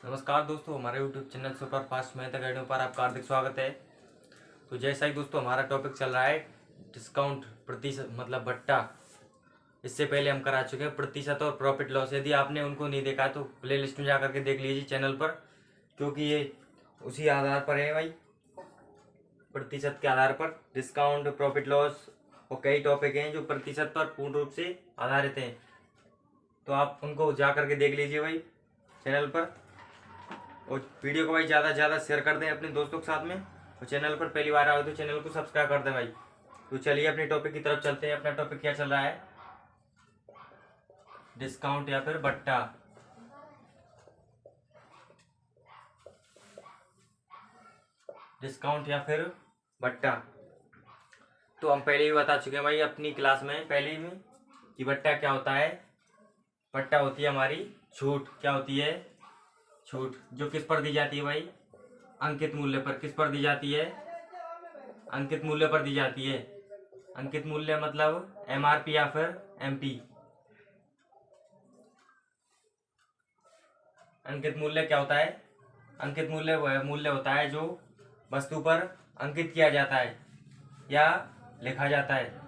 नमस्कार दोस्तों, हमारे YouTube channel super fast math academy पर आपका हार्दिक स्वागत है। तो जैसा ही दोस्तों हमारा टॉपिक चल रहा है डिस्काउंट प्रतिशत मतलब बट्टा। इससे पहले हम करा चुके हैं प्रतिशत और प्रॉफिट लॉस। यदि आपने उनको नहीं देखा तो प्ले लिस्ट में जा करके देख लीजिए चैनल पर, क्योंकि ये उसी आधार पर है भाई, प्रतिशत के आधार पर डिस्काउंट प्रॉफिट लॉस और कई टॉपिक हैं जो प्रतिशत पर पूर्ण रूप से आधारित हैं। तो आप उनको जा करके देख लीजिए भाई चैनल पर, और वीडियो को भाई ज़्यादा से ज़्यादा शेयर कर दें अपने दोस्तों के साथ में। और चैनल पर पहली बार आए तो चैनल को सब्सक्राइब कर दें भाई। तो चलिए अपने टॉपिक की तरफ चलते हैं। अपना टॉपिक क्या चल रहा है, डिस्काउंट या फिर बट्टा। डिस्काउंट या फिर बट्टा तो हम पहले ही बता चुके हैं भाई अपनी क्लास में पहले में कि बट्टा क्या होता है। बट्टा होती है हमारी छूट। क्या होती है? छूट, जो किस पर दी जाती है भाई? अंकित मूल्य पर। किस पर दी जाती है? अंकित मूल्य पर दी जाती है। अंकित मूल्य मतलब एमआरपी या फिर एमपी। अंकित मूल्य क्या होता है? अंकित मूल्य वह मूल्य होता है जो वस्तु पर अंकित किया जाता है या लिखा जाता है,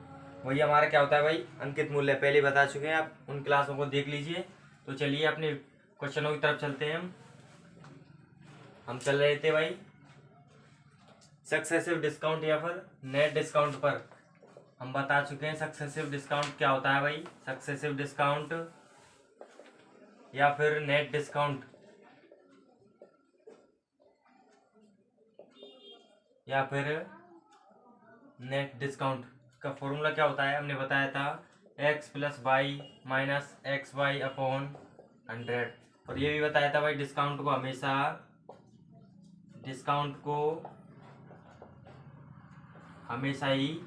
वही हमारा क्या होता है भाई? अंकित मूल्य। पहले बता चुके हैं, आप उन क्लासों को देख लीजिए। तो चलिए अपने क्वेश्चनों की तरफ चलते हैं। हम चल रहे थे भाई सक्सेसिव डिस्काउंट या फिर नेट डिस्काउंट पर। हम बता चुके हैं सक्सेसिव डिस्काउंट क्या होता है भाई। सक्सेसिव डिस्काउंट या फिर नेट डिस्काउंट या फिर नेट डिस्काउंट का फॉर्मूला क्या होता है? हमने बताया था x plus y minus x y upon 100। और ये भी बताया था भाई डिस्काउंट को हमेशा ही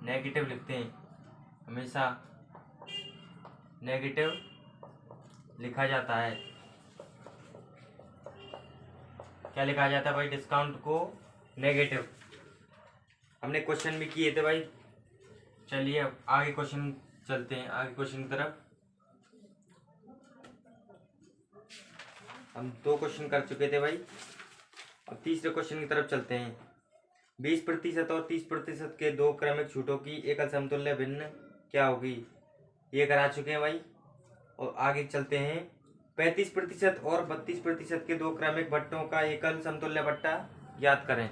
नेगेटिव लिखते हैं। हमेशा नेगेटिव लिखा जाता है। क्या लिखा जाता है भाई? डिस्काउंट को नेगेटिव। हमने क्वेश्चन भी किए थे भाई। चलिए अब आगे क्वेश्चन चलते हैं, आगे क्वेश्चन की तरफ। हम 2 क्वेश्चन कर चुके थे भाई, अब तीसरे क्वेश्चन की तरफ चलते हैं। 20% और 30% के दो क्रमिक छूटों की एकल समतुल्य भिन्न क्या होगी? ये करा चुके हैं भाई। और आगे चलते हैं। 35% और 32% के दो क्रमिक भट्टों का एकल समतुल्य भट्टा ज्ञात करें।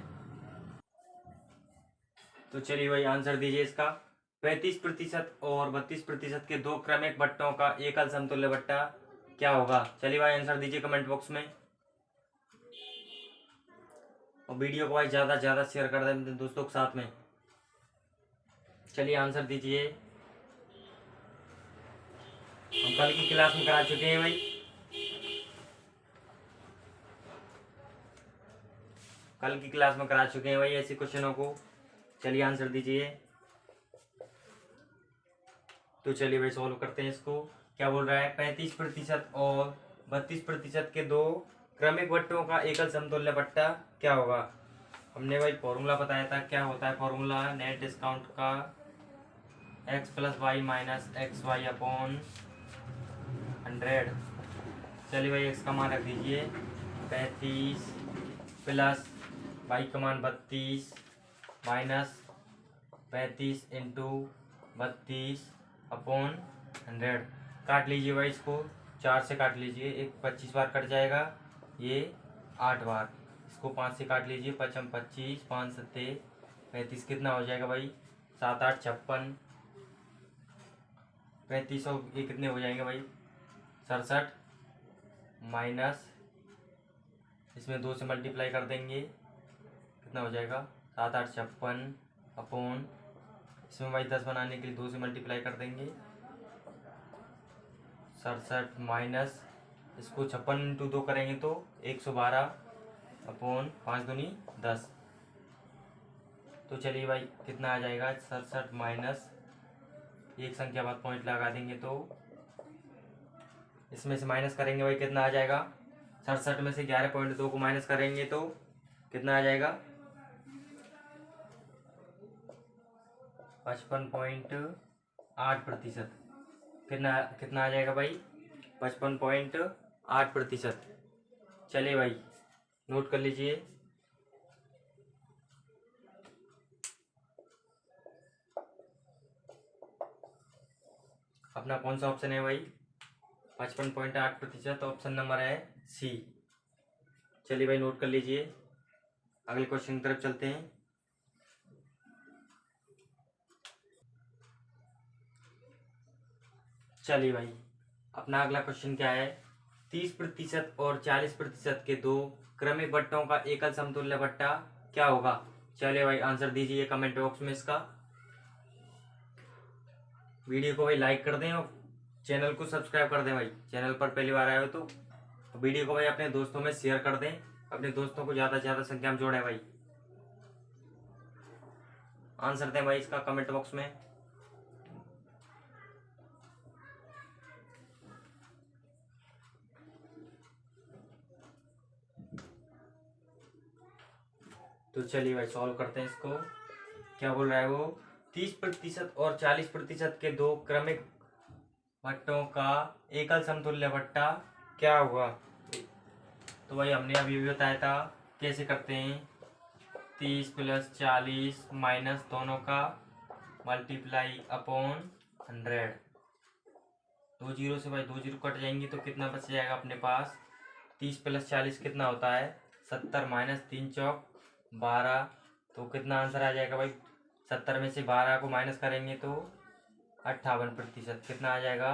तो चलिए भाई आंसर दीजिए इसका। 35% और 32% के दो क्रमिक भट्टों का एकल समतुल्य भट्टा क्या होगा? चलिए भाई आंसर दीजिए कमेंट बॉक्स में, और वीडियो को भाई ज़्यादा से ज़्यादा शेयर कर दें दोस्तों के साथ में। चलिए आंसर दीजिए। हम कल की क्लास में करा चुके हैं भाई। कल की क्लास में करा चुके हैं भाई ऐसे क्वेश्चनों को। चलिए आंसर दीजिए। तो चलिए भाई सॉल्व करते हैं इसको। क्या बोल रहा है? 35% और 32% के दो क्रमिक भट्टों का एकल समतुल्य भट्टा क्या होगा? हमने भाई फॉर्मूला बताया था। क्या होता है फॉर्मूला? नेट डिस्काउंट का x plus y minus x y upon 100। चलिए भाई x का मान रख दीजिए 35 प्लस वाई का मान 32 माइनस 35 इंटू 32 अपॉन 100। काट लीजिए भाई इसको, 4 से काट लीजिए, एक 25 बार कट जाएगा, ये 8 बार। इसको 5 से काट लीजिए, 55 25 5 सत्ते 35, कितना हो जाएगा भाई? 7 8 56, 35 और ये कितने हो जाएंगे भाई? 67 माइनस इसमें 2 से मल्टीप्लाई कर देंगे, कितना हो जाएगा? 7 8 56 अपॉन इसमें भाई 10 बनाने के लिए 2 से मल्टीप्लाई कर देंगे, 67 माइनस इसको 56 इंटू 2 करेंगे तो 112 अपॉन 5 दूनी 10। तो चलिए भाई कितना आ जाएगा? 67 माइनस एक संख्या बाद पॉइंट लगा देंगे तो इसमें से माइनस करेंगे भाई, कितना आ जाएगा? 67 में से 11.2 को माइनस करेंगे तो कितना आ जाएगा? 55.8%। कितना कितना आ जाएगा भाई? 55.8%। चलिए भाई नोट कर लीजिए। अपना कौन सा ऑप्शन है भाई? 55.8%। ऑप्शन नंबर है सी। चलिए भाई नोट कर लीजिए। अगले क्वेश्चन की तरफ चलते हैं। चलिए भाई अपना अगला क्वेश्चन क्या है? 30% और 40% के दो क्रमिक बट्टों का एकल समतुल्य बट्टा क्या होगा? चलिए भाई आंसर दीजिए कमेंट बॉक्स में इसका। वीडियो को भाई लाइक कर दें और चैनल को सब्सक्राइब कर दें भाई। चैनल पर पहली बार आए हो तो वीडियो को भाई अपने दोस्तों में शेयर कर दें। अपने दोस्तों को ज़्यादा से ज़्यादा संख्या में जोड़ें भाई। आंसर दें भाई इसका कमेंट बॉक्स में। तो चलिए भाई सॉल्व करते हैं इसको। क्या बोल रहा है वो? 30% और 40% के दो क्रमिक बट्टों का एकल समतुल्य बट्टा क्या होगा? तो भाई हमने अभी भी बताया था कैसे करते हैं। 30 + 40 माइनस दोनों का मल्टीप्लाई अपॉन 100। 2 जीरो से भाई 2 जीरो कट जाएंगे तो कितना बच जाएगा अपने पास? 30 + 40 कितना होता है? 70 माइनस 3 चौक 12। तो कितना आंसर आ जाएगा भाई? 70 में से 12 को माइनस करेंगे तो 58%। कितना आ जाएगा?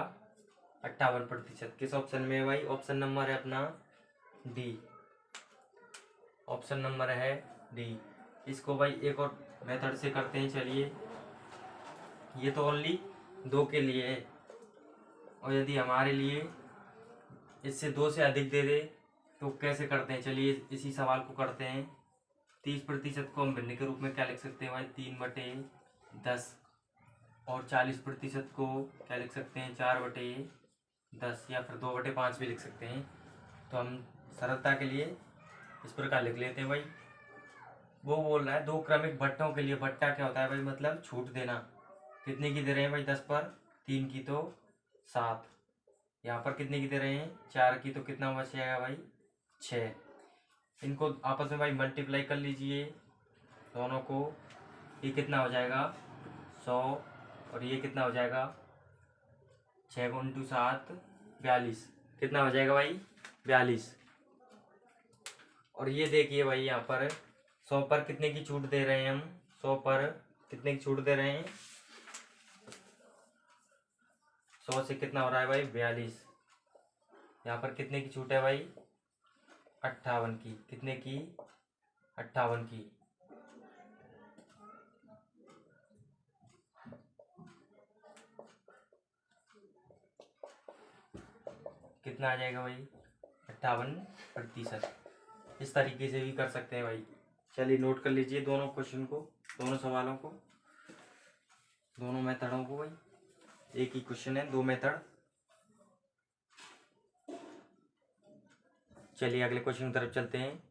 58%। किस ऑप्शन में है भाई? ऑप्शन नंबर है अपना डी। ऑप्शन नंबर है डी। इसको भाई एक और मेथड से करते हैं। चलिए ये तो ओनली 2 के लिए है, और यदि हमारे लिए इससे 2 से अधिक दे दे तो कैसे करते हैं? चलिए इसी सवाल को करते हैं। 30% को हम भिन्न के रूप में क्या लिख सकते हैं भाई? 3/10। और 40% को क्या लिख सकते हैं? 4/10 या फिर 2/5 भी लिख सकते हैं। तो हम सरलता के लिए इस प्रकार लिख लेते हैं भाई। वो बोल रहा है दो क्रमिक बट्टों के लिए बट्टा क्या होता है भाई? मतलब छूट देना। कितने की दे रहे हैं भाई? 10 पर 3 की तो 7। यहाँ पर कितने की दे रहे हैं? 4 की। तो कितना बच जाएगा भाई? 6। इनको आपस में भाई मल्टीप्लाई कर लीजिए दोनों को। ये कितना हो जाएगा? 100। और ये कितना हो जाएगा? 6 × 7 42। कितना हो जाएगा भाई? 42। और ये देखिए भाई यहाँ पर 100 पर कितने की छूट दे रहे हैं हम? 100 पर कितने की छूट दे रहे हैं? 100 से कितना हो रहा है भाई? 42। यहाँ पर कितने की छूट है भाई? 58 की। कितने की? 58 की। कितना आ जाएगा भाई? 58%। इस तरीके से भी कर सकते हैं भाई। चलिए नोट कर लीजिए दोनों क्वेश्चन को, दोनों सवालों को, दोनों मेथडों को भाई। एक ही क्वेश्चन है, 2 मेथड। चलिए अगले क्वेश्चन की तरफ चलते हैं।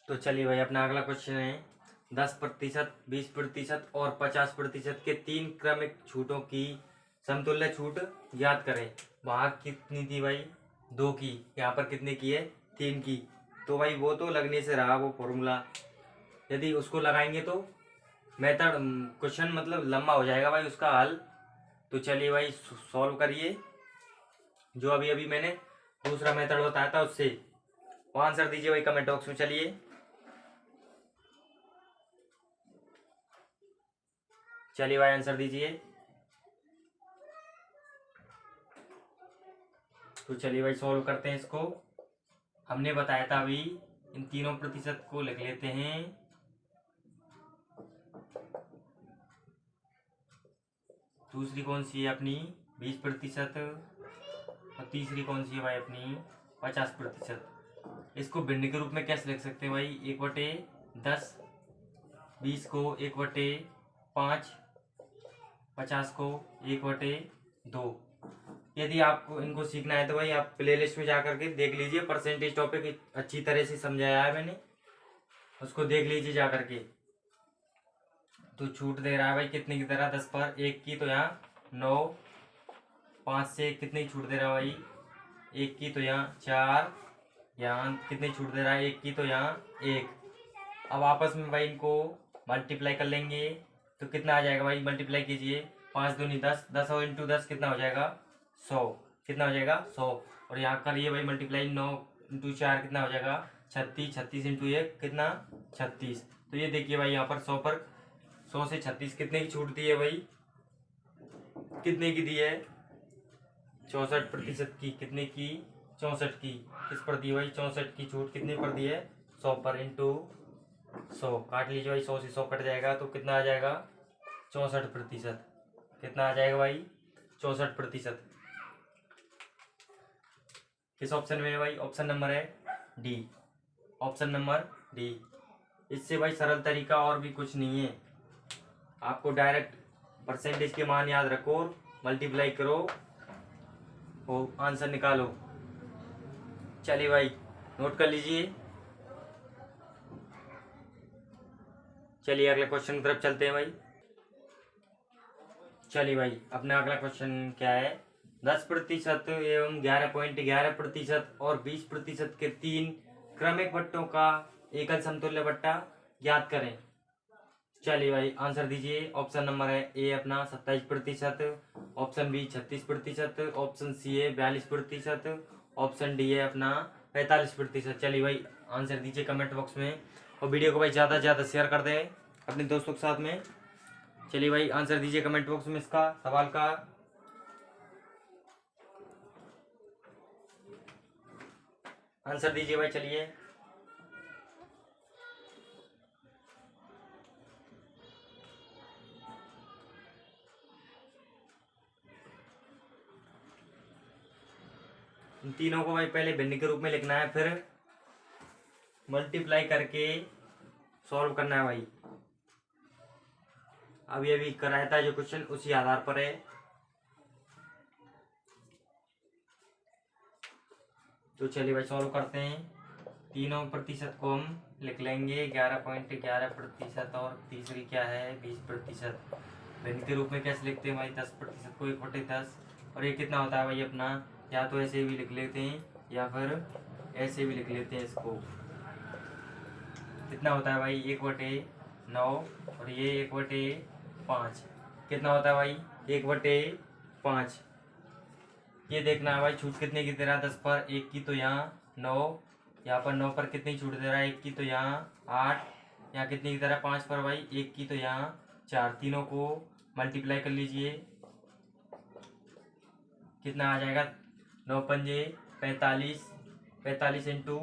तो चलिए भाई अपना अगला क्वेश्चन है 10%, 20% और 50% के 3 क्रमिक छूटों की समतुल्य छूट ज्ञात करें। वहाँ कितनी थी भाई? 2 की। यहाँ पर कितने की है? 3 की। तो भाई वो तो लगने से रहा वो फॉर्मूला। यदि उसको लगाएंगे तो मेथड क्वेश्चन मतलब लंबा हो जाएगा भाई उसका हल। तो चलिए भाई सॉल्व करिए जो अभी अभी मैंने दूसरा मेथड बताया था उससे। वो आंसर दीजिए भाई कमेंट बॉक्स में। चलिए चलिए भाई आंसर दीजिए। तो चलिए भाई सॉल्व करते हैं इसको। हमने बताया था अभी इन तीनों प्रतिशत को लिख लेते हैं। दूसरी कौन सी है अपनी? 20%। और तीसरी कौन सी है भाई अपनी? 50%। इसको भिन्न के रूप में कैसे लिख सकते हैं भाई? 1/10। 20 को 1/5। 50 को 1/2। यदि आपको इनको सीखना है तो भाई आप प्लेलिस्ट में जा करके देख लीजिए। परसेंटेज टॉपिक अच्छी तरह से समझाया है मैंने, उसको देख लीजिए जा करके। तो छूट दे रहा है भाई कितने की तरह? 10 पर 1 की। तो यहाँ 9। 5 से कितने की छूट दे रहा है भाई? 1 की। तो यहाँ 4। यहाँ कितनी छूट दे रहा है, 1 की, तो यहाँ 1। अब आपस में भाई इनको मल्टीप्लाई कर लेंगे तो कितना आ जाएगा भाई, मल्टीप्लाई कीजिए। 5 दूनी 10, 10 और इंटू 10 कितना हो जाएगा, 100। कितना हो जाएगा, 100। और यहाँ करिए भाई मल्टीप्लाई, 9 इंटू 4 कितना हो जाएगा, 36। 36 इंटू 1 कितना, 36। तो ये देखिए भाई यहाँ पर 100 पर 100 से 36 कितने की छूट दी है भाई, कितने की दी है, 64% की। कितने की, 64 की। किस पर दी है भाई, 64 की छूट कितने पर दी है, 100 पर। इंटू 100 काट लीजिए भाई, 100 से 100 कट जाएगा तो कितना आ जाएगा, 64%। कितना आ जाएगा भाई, 64%। किस ऑप्शन में है भाई, ऑप्शन नंबर है डी। Option number D. इससे भाई सरल तरीका और भी कुछ नहीं है, आपको डायरेक्ट परसेंटेज के मान याद रखो, मल्टीप्लाई करो और आंसर निकालो। चलिए भाई नोट कर लीजिए। चलिए अगले क्वेश्चन की तरफ चलते हैं भाई। चलिए भाई अपना अगला क्वेश्चन क्या है, 10% एवं 11.11% और 20% के 3 क्रमिक बट्टों का एकल समतुल्य बट्टा ज्ञात करें। चलिए भाई आंसर दीजिए। ऑप्शन नंबर है ए अपना 27%, ऑप्शन बी 36%, ऑप्शन सी है 42%, ऑप्शन डी है अपना 45%। चलिए भाई आंसर दीजिए कमेंट बॉक्स में, और वीडियो को भाई ज़्यादा से ज़्यादा शेयर कर दें अपने दोस्तों के साथ में। चलिए भाई आंसर दीजिए कमेंट बॉक्स में इसका सवाल का। आंसर दीजिए भाई। चलिए इन तीनों को भाई पहले भिन्न के रूप में लिखना है, फिर मल्टीप्लाई करके सॉल्व करना है भाई। अभी कराया था जो क्वेश्चन उसी आधार पर है। तो चलिए भाई सॉल्व करते हैं। तीनों प्रतिशत को हम लिख लेंगे 11.11% और तीसरी क्या है 20%। भिन्न के रूप में कैसे लिखते हैं भाई, 10% को 1/10। और ये कितना होता है भाई अपना, या तो ऐसे भी लिख लेते हैं या फिर ऐसे भी लिख लेते हैं इसको। कितना होता है भाई 1/9 और ये 1/5। कितना होता है भाई 1/5। ये देखना है भाई छूट कितने की दे रहा है, 10 पर 1 की तो यहाँ 9, यहाँ पर 9 पर कितनी छूट दे रहा है, 1 की तो यहाँ 8, यहाँ कितनी की दे रहा है 5 पर भाई 1 की तो यहाँ 4। तीनों को मल्टीप्लाई कर लीजिए, कितना आ जाएगा, 9 पंजे 45, 45 इंटू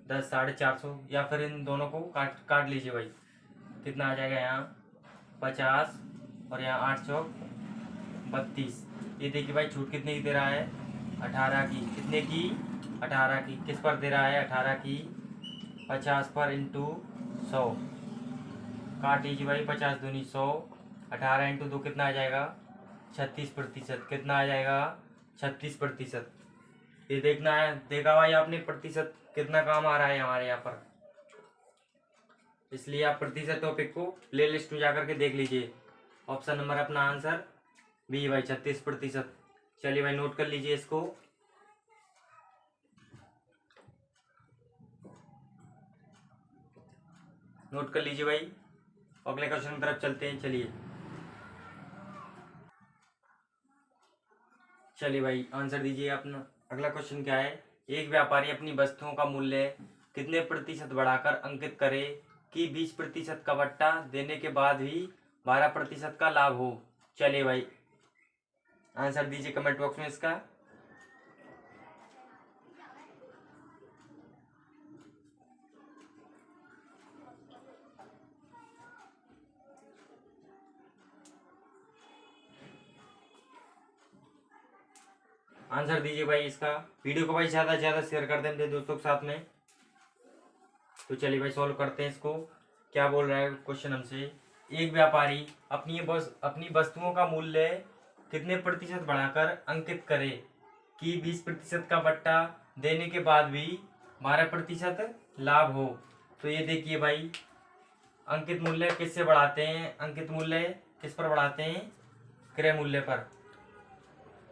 10 450, या फिर इन दोनों को काट लीजिए भाई। कितना आ जाएगा यहाँ 50 और यहाँ 8 चौक 32। ये देखिए भाई छूट कितने की दे रहा है, 18 की। कितने की, 18 की। किस पर दे रहा है, 18 की। 50 पर इंटू 100 काट लीजिए भाई, 50 दूनी 100, 18 इंटू 2 कितना आ जाएगा, 36%। कितना आ जाएगा, 36%। ये देखना है, देखा भाई आपने प्रतिशत कितना काम आ रहा है हमारे यहाँ पर, इसलिए आप प्रतिशत टॉपिक को प्ले लिस्ट में जाकर के देख लीजिए। ऑप्शन नंबर अपना आंसर बी भाई 36%। चलिए भाई नोट कर लीजिए इसको। नोट कर लीजिए भाई, अगले क्वेश्चन की तरफ चलते हैं। चलिए भाई आंसर दीजिए अपना। अगला क्वेश्चन क्या है, एक व्यापारी अपनी वस्तुओं का मूल्य कितने प्रतिशत बढ़ाकर अंकित करे कि 20% का बट्टा देने के बाद भी 12% का लाभ हो। चलिए भाई आंसर दीजिए कमेंट बॉक्स में इसका। आंसर दीजिए भाई इसका। वीडियो को भाई ज़्यादा से ज़्यादा शेयर कर दें अपने दोस्तों के साथ में। तो चलिए भाई सॉल्व करते हैं इसको। क्या बोल रहा है क्वेश्चन हमसे, एक व्यापारी अपनी वस्तुओं का मूल्य कितने प्रतिशत बढ़ाकर अंकित करे कि 20% का बट्टा देने के बाद भी 12% लाभ हो। तो ये देखिए भाई अंकित मूल्य किससे बढ़ाते हैं, अंकित मूल्य किस पर बढ़ाते हैं, क्रय मूल्य पर।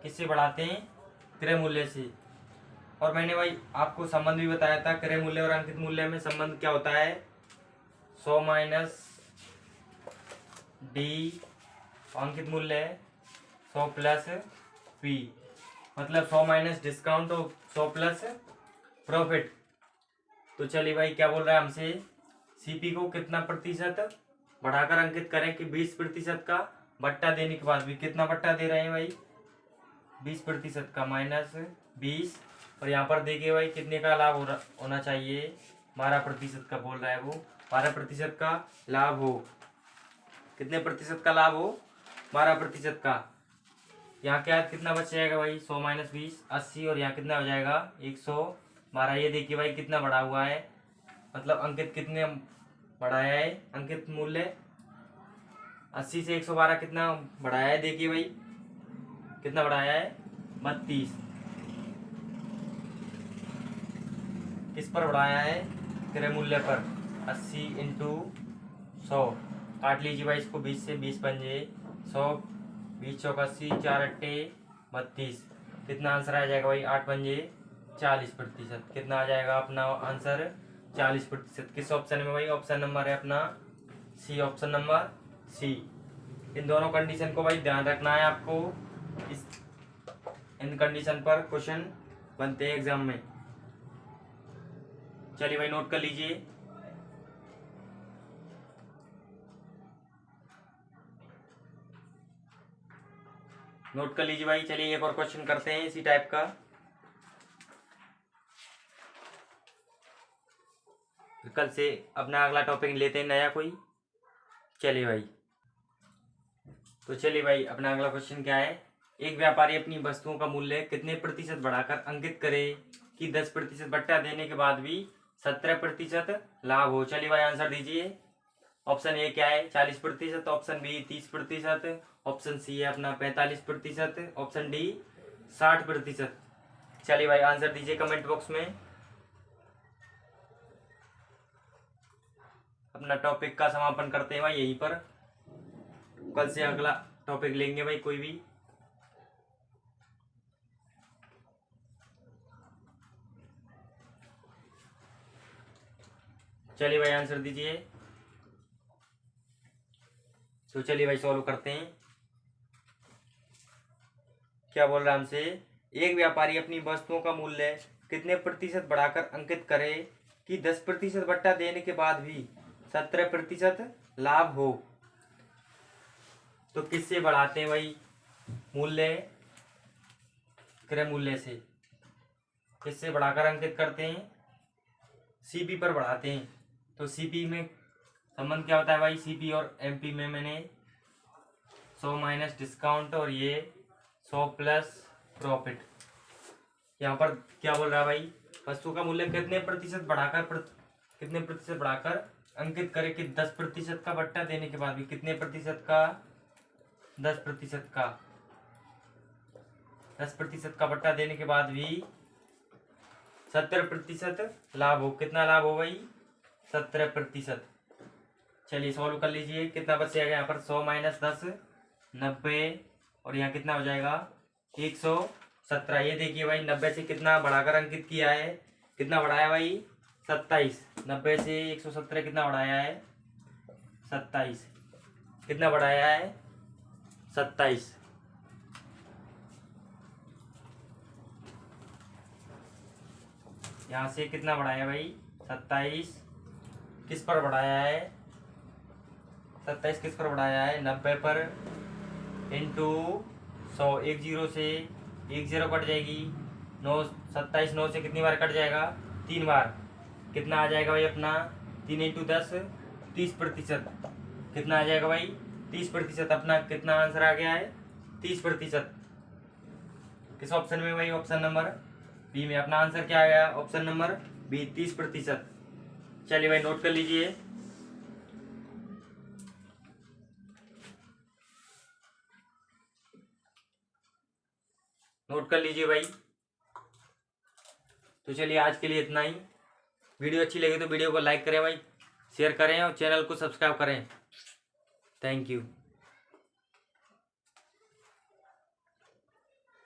किससे बढ़ाते हैं, क्रय मूल्य से। और मैंने भाई आपको संबंध भी बताया था, क्रय मूल्य और अंकित मूल्य में संबंध क्या होता है, 100 माइनस डी, अंकित मूल्य है 100 प्लस पी, मतलब 100 माइनस डिस्काउंट और 100 प्लस प्रॉफिट। तो चलिए भाई क्या बोल रहा है हमसे, सीपी को कितना प्रतिशत बढ़ाकर अंकित करें कि 20% का बट्टा देने के बाद भी, कितना बट्टा दे रहे हैं भाई, 20% का माइनस 20, और यहाँ पर देखिए भाई कितने का लाभ होना चाहिए, 12% का बोल रहा है वो, 12% का लाभ हो, कितने प्रतिशत का लाभ हो, 12% का। यहाँ क्या कितना बच जाएगा भाई, 100 माइनस 20 80, और यहाँ कितना हो जाएगा 112। ये देखिए भाई कितना बढ़ा हुआ है, मतलब अंकित कितने बढ़ाया है, अंकित मूल्य 80 से 112 कितना बढ़ाया है, देखिए भाई कितना बढ़ाया है, 32। किस पर बढ़ाया है, क्रय मूल्य पर, 80 इंटू 100, काट लीजिए भाई इसको 20 से, 20 पंजे 100, 20 चौक 80, 4 अट्टे 32, कितना आंसर आ जाएगा भाई, 8 पंजे 40%, कितना आ जाएगा अपना आंसर 40%। किस ऑप्शन में भाई, ऑप्शन नंबर है अपना सी, ऑप्शन नंबर सी। इन दोनों कंडीशन को भाई ध्यान रखना है आपको, इस इन कंडीशन पर क्वेश्चन बनते हैं एग्जाम में। चलिए भाई नोट कर लीजिए, नोट कर लीजिए भाई। चलिए एक और क्वेश्चन करते हैं इसी टाइप का, कल से अपना अगला टॉपिक लेते हैं नया कोई। चलिए भाई, तो चलिए भाई अपना अगला क्वेश्चन क्या है, एक व्यापारी अपनी वस्तुओं का मूल्य कितने प्रतिशत बढ़ाकर अंकित करे कि 10% बट्टा देने के बाद भी 17% लाभ हो। चलिए भाई आंसर दीजिए। ऑप्शन ए क्या है, 40%, ऑप्शन बी 30%, ऑप्शन सी है अपना 45%, ऑप्शन डी 60%। चलिए भाई आंसर दीजिए कमेंट बॉक्स में। अपना टॉपिक का समापन करते हैं भाई यहीं पर, कल से अगला टॉपिक लेंगे भाई कोई भी। चलिए भाई आंसर दीजिए। तो चलिए भाई सॉल्व करते हैं। क्या बोल रहा है हमसे, एक व्यापारी अपनी वस्तुओं का मूल्य कितने प्रतिशत बढ़ाकर अंकित करे कि 10% बट्टा देने के बाद भी 17% लाभ हो। तो किससे बढ़ाते हैं भाई मूल्य, क्रय मूल्य से, किससे बढ़ाकर अंकित करते हैं, सीपी पर बढ़ाते हैं। तो सीपी में संबंध क्या होता है भाई, सीपी और एमपी में मैंने 100 माइनस डिस्काउंट और ये 100 प्लस प्रॉफिट। यहाँ पर क्या बोल रहा है भाई, वस्तु का मूल्य कितने प्रतिशत बढ़ाकर अंकित करे कि 10% का बट्टा देने के बाद भी, कितने प्रतिशत का, 10% का, 10% का बट्टा देने के बाद भी 17% लाभ हो। कितना लाभ हो भाई, 17%। चलिए सॉल्व कर लीजिए, कितना बच जाएगा यहाँ पर, 100 माइनस 10 90, और यहाँ कितना हो जाएगा 117। ये देखिए भाई 90 से कितना बढ़ाकर अंकित किया है, कितना बढ़ाया भाई 27, 90 से 117 कितना बढ़ाया है 27, कितना बढ़ाया है 27। यहाँ से कितना बढ़ाया भाई 27, किस पर बढ़ाया है 27, किस पर बढ़ाया है 90 पर, इंटू 100, 1 0 से 1 0 कट जाएगी, 9 27 9 से कितनी बार कट जाएगा, 3 बार, कितना आ जाएगा भाई अपना 3 इंटू 10 30%, कितना आ जाएगा भाई 30%। अपना कितना आंसर आ गया है 30%। किस ऑप्शन में भाई, ऑप्शन नंबर बी में अपना आंसर क्या आ गया, ऑप्शन नंबर बी 30%। चलिए भाई नोट कर लीजिए। नोट कर लीजिए भाई। तो चलिए आज के लिए इतना ही। वीडियो अच्छी लगी तो वीडियो को लाइक करें भाई, शेयर करें और चैनल को सब्सक्राइब करें। Thank you.